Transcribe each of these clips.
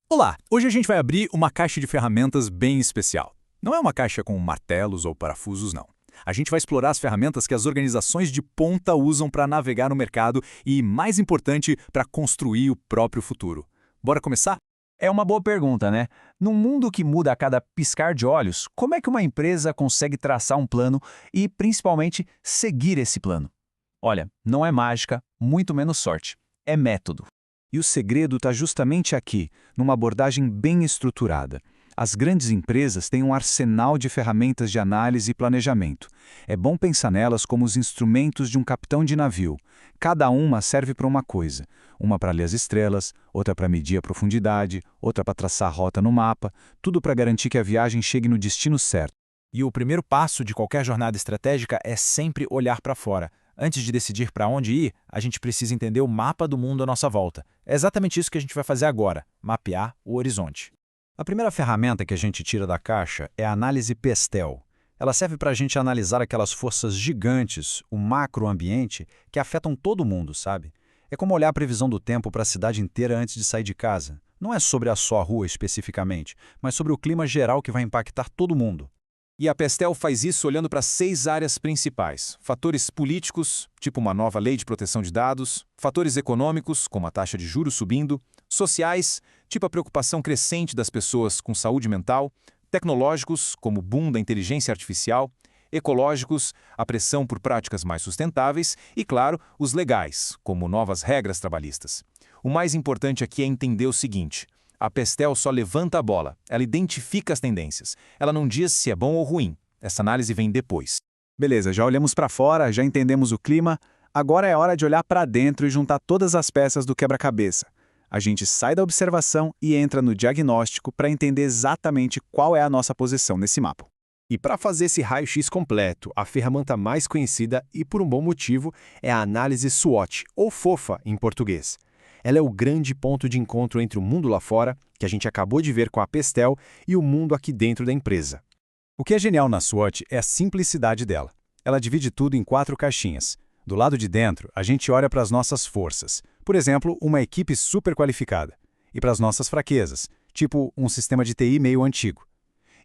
Olá! Hoje a gente vai abrir uma caixa de ferramentas bem especial. Não é uma caixa com martelos ou parafusos, não. A gente vai explorar as ferramentas que as organizações de ponta usam para navegar no mercado e, mais importante, para construir o próprio futuro. Bora começar? É uma boa pergunta, né? Num mundo que muda a cada piscar de olhos, como é que uma empresa consegue traçar um plano e, principalmente, seguir esse plano? Olha, não é mágica, muito menos sorte. É método. E o segredo está justamente aqui, numa abordagem bem estruturada. As grandes empresas têm um arsenal de ferramentas de análise e planejamento. É bom pensar nelas como os instrumentos de um capitão de navio. Cada uma serve para uma coisa. Uma para ler as estrelas, outra para medir a profundidade, outra para traçar a rota no mapa, tudo para garantir que a viagem chegue no destino certo. E o primeiro passo de qualquer jornada estratégica é sempre olhar para fora. Antes de decidir para onde ir, a gente precisa entender o mapa do mundo à nossa volta. É exatamente isso que a gente vai fazer agora, mapear o horizonte. A primeira ferramenta que a gente tira da caixa é a análise Pestel. Ela serve para a gente analisar aquelas forças gigantes, o macroambiente, que afetam todo mundo, sabe? É como olhar a previsão do tempo para a cidade inteira antes de sair de casa. Não é sobre a sua rua especificamente, mas sobre o clima geral que vai impactar todo mundo. E a Pestel faz isso olhando para 6 áreas principais. Fatores políticos, tipo uma nova lei de proteção de dados, fatores econômicos, como a taxa de juros subindo, sociais, tipo a preocupação crescente das pessoas com saúde mental, tecnológicos, como o boom da inteligência artificial, ecológicos, a pressão por práticas mais sustentáveis e, claro, os legais, como novas regras trabalhistas. O mais importante aqui é entender o seguinte: a Pestel só levanta a bola, ela identifica as tendências. Ela não diz se é bom ou ruim. Essa análise vem depois. Beleza, já olhamos para fora, já entendemos o clima, agora é hora de olhar para dentro e juntar todas as peças do quebra-cabeça. A gente sai da observação e entra no diagnóstico para entender exatamente qual é a nossa posição nesse mapa. E para fazer esse raio-x completo, a ferramenta mais conhecida, e por um bom motivo, é a análise SWOT, ou FOFA em português. Ela é o grande ponto de encontro entre o mundo lá fora, que a gente acabou de ver com a Pestel, e o mundo aqui dentro da empresa. O que é genial na SWOT é a simplicidade dela. Ela divide tudo em 4 caixinhas. Do lado de dentro, a gente olha para as nossas forças. Por exemplo, uma equipe super qualificada. E para as nossas fraquezas, tipo um sistema de TI meio antigo.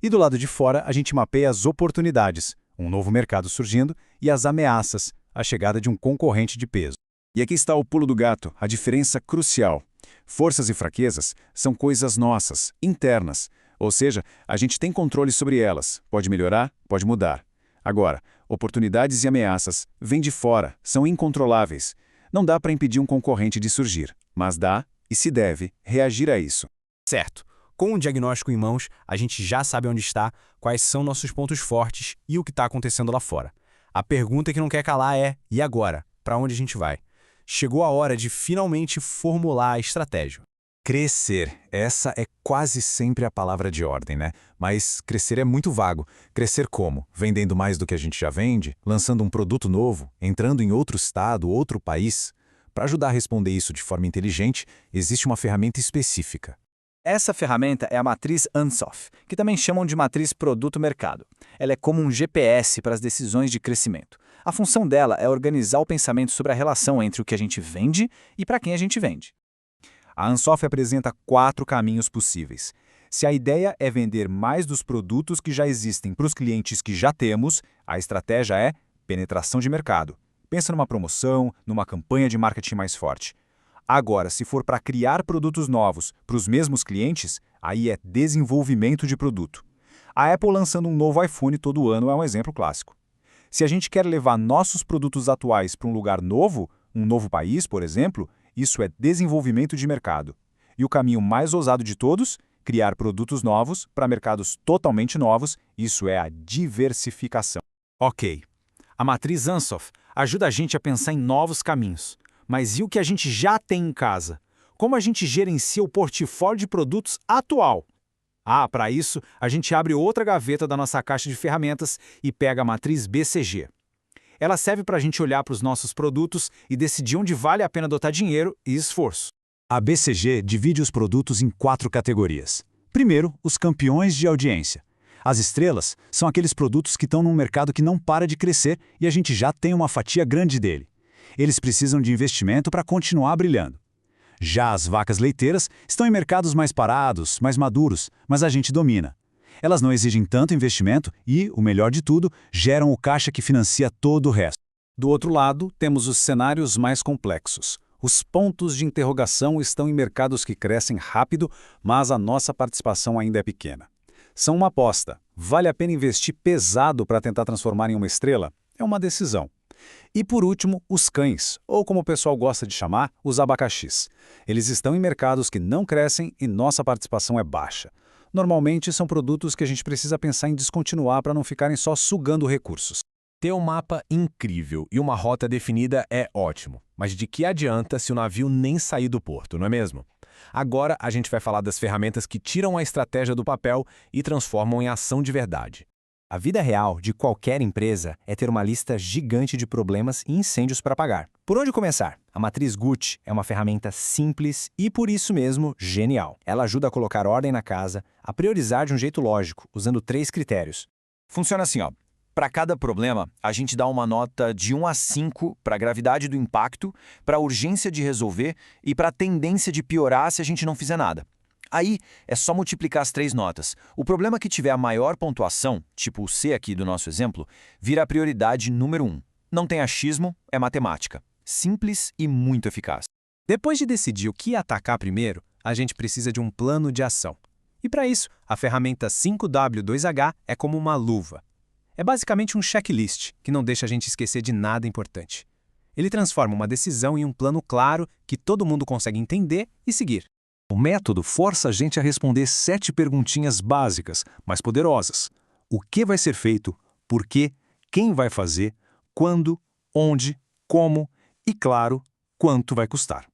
E do lado de fora, a gente mapeia as oportunidades, um novo mercado surgindo, e as ameaças, a chegada de um concorrente de peso. E aqui está o pulo do gato, a diferença crucial. Forças e fraquezas são coisas nossas, internas. Ou seja, a gente tem controle sobre elas. Pode melhorar, pode mudar. Agora, oportunidades e ameaças vêm de fora, são incontroláveis. Não dá para impedir um concorrente de surgir, mas dá, e se deve, reagir a isso. Certo. Com o diagnóstico em mãos, a gente já sabe onde está, quais são nossos pontos fortes e o que está acontecendo lá fora. A pergunta que não quer calar é: e agora? Para onde a gente vai? Chegou a hora de finalmente formular a estratégia. Crescer. Essa é quase sempre a palavra de ordem, né? Mas crescer é muito vago. Crescer como? Vendendo mais do que a gente já vende? Lançando um produto novo? Entrando em outro estado, outro país? Para ajudar a responder isso de forma inteligente, existe uma ferramenta específica. Essa ferramenta é a matriz Ansoff, que também chamam de matriz produto-mercado. Ela é como um GPS para as decisões de crescimento. A função dela é organizar o pensamento sobre a relação entre o que a gente vende e para quem a gente vende. A Ansoff apresenta 4 caminhos possíveis. Se a ideia é vender mais dos produtos que já existem para os clientes que já temos, a estratégia é penetração de mercado. Pensa numa promoção, numa campanha de marketing mais forte. Agora, se for para criar produtos novos para os mesmos clientes, aí é desenvolvimento de produto. A Apple lançando um novo iPhone todo ano é um exemplo clássico. Se a gente quer levar nossos produtos atuais para um lugar novo, um novo país, por exemplo, isso é desenvolvimento de mercado. E o caminho mais ousado de todos, criar produtos novos para mercados totalmente novos, isso é a diversificação. Ok. A matriz Ansoff ajuda a gente a pensar em novos caminhos. Mas e o que a gente já tem em casa? Como a gente gerencia o portfólio de produtos atual? Para isso, a gente abre outra gaveta da nossa caixa de ferramentas e pega a matriz BCG. Ela serve para a gente olhar para os nossos produtos e decidir onde vale a pena dotar dinheiro e esforço. A BCG divide os produtos em 4 categorias. Primeiro, os campeões de audiência. As estrelas são aqueles produtos que estão num mercado que não para de crescer e a gente já tem uma fatia grande dele. Eles precisam de investimento para continuar brilhando. Já as vacas leiteiras estão em mercados mais parados, mais maduros, mas a gente domina. Elas não exigem tanto investimento e, o melhor de tudo, geram o caixa que financia todo o resto. Do outro lado, temos os cenários mais complexos. Os pontos de interrogação estão em mercados que crescem rápido, mas a nossa participação ainda é pequena. São uma aposta. Vale a pena investir pesado para tentar transformar em uma estrela? É uma decisão. E por último, os cães, ou como o pessoal gosta de chamar, os abacaxis. Eles estão em mercados que não crescem e nossa participação é baixa. Normalmente são produtos que a gente precisa pensar em descontinuar para não ficarem só sugando recursos. Ter um mapa incrível e uma rota definida é ótimo, mas de que adianta se o navio nem sair do porto, não é mesmo? Agora a gente vai falar das ferramentas que tiram a estratégia do papel e transformam em ação de verdade. A vida real de qualquer empresa é ter uma lista gigante de problemas e incêndios para apagar. Por onde começar? A matriz Gucci é uma ferramenta simples e, por isso mesmo, genial. Ela ajuda a colocar ordem na casa, a priorizar de um jeito lógico, usando 3 critérios. Funciona assim, ó. Para cada problema, a gente dá uma nota de 1 a 5 para a gravidade do impacto, para a urgência de resolver e para a tendência de piorar se a gente não fizer nada. Aí, é só multiplicar as 3 notas. O problema que tiver a maior pontuação, tipo o C aqui do nosso exemplo, vira a prioridade número 1. Não tem achismo, é matemática. Simples e muito eficaz. Depois de decidir o que atacar primeiro, a gente precisa de um plano de ação. E para isso, a ferramenta 5W2H é como uma luva. É basicamente um checklist que não deixa a gente esquecer de nada importante. Ele transforma uma decisão em um plano claro que todo mundo consegue entender e seguir. O método força a gente a responder 7 perguntinhas básicas, mas poderosas. O que vai ser feito? Por quê? Quem vai fazer? Quando? Onde? Como? E, claro, quanto vai custar?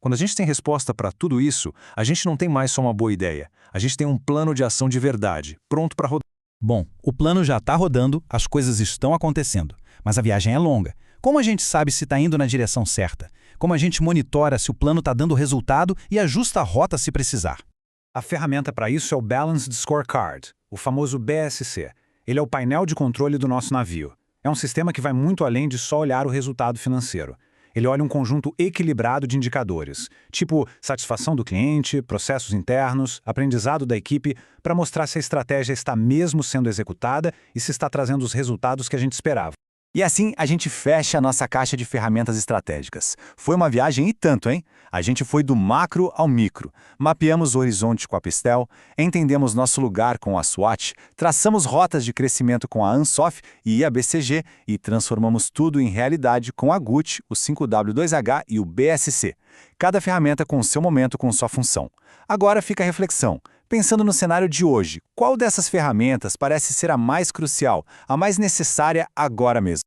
Quando a gente tem resposta para tudo isso, a gente não tem mais só uma boa ideia. A gente tem um plano de ação de verdade, pronto para rodar. Bom, o plano já está rodando, as coisas estão acontecendo, mas a viagem é longa. Como a gente sabe se está indo na direção certa? Como a gente monitora se o plano está dando resultado e ajusta a rota se precisar? A ferramenta para isso é o Balanced Scorecard, o famoso BSC. Ele é o painel de controle do nosso navio. É um sistema que vai muito além de só olhar o resultado financeiro. Ele olha um conjunto equilibrado de indicadores, tipo satisfação do cliente, processos internos, aprendizado da equipe, para mostrar se a estratégia está mesmo sendo executada e se está trazendo os resultados que a gente esperava. E assim a gente fecha a nossa caixa de ferramentas estratégicas. Foi uma viagem e tanto, hein? A gente foi do macro ao micro, mapeamos o horizonte com a Pistel, entendemos nosso lugar com a SWOT, traçamos rotas de crescimento com a Ansoff e a BCG e transformamos tudo em realidade com a Gucci, o 5W2H e o BSC. Cada ferramenta com seu momento, com sua função. Agora fica a reflexão. Pensando no cenário de hoje, qual dessas ferramentas parece ser a mais crucial, a mais necessária agora mesmo?